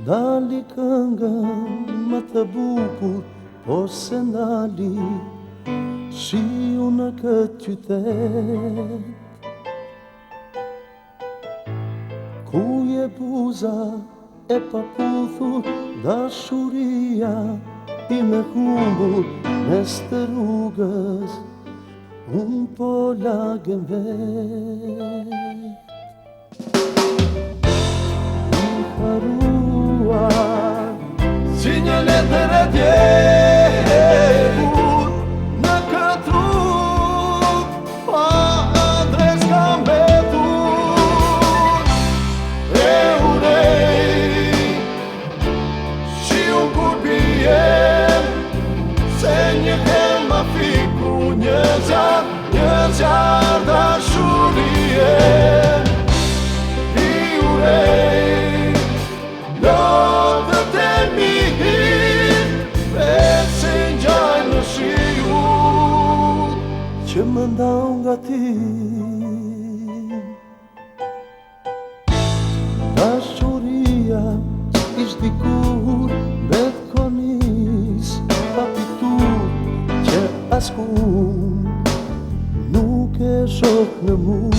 Dali këngën më të bukur, por se ndali shiu në këtë qytet. Ku je buza e paputhur, dashuria i me humbur mes të rrugës, unë po lagem vet. I haruar si një letër e djegur në këtë rrugë, pa adres ka mbetur. E urej shiu kur pijem, se një herë ma fiku një zjarë dashurie. I urej lotët e mirë, se ngjajnë në shiu që më ndau nga ti. Dashuria ish dikur mbet konis, papitur që askun nuk e shoh në mu.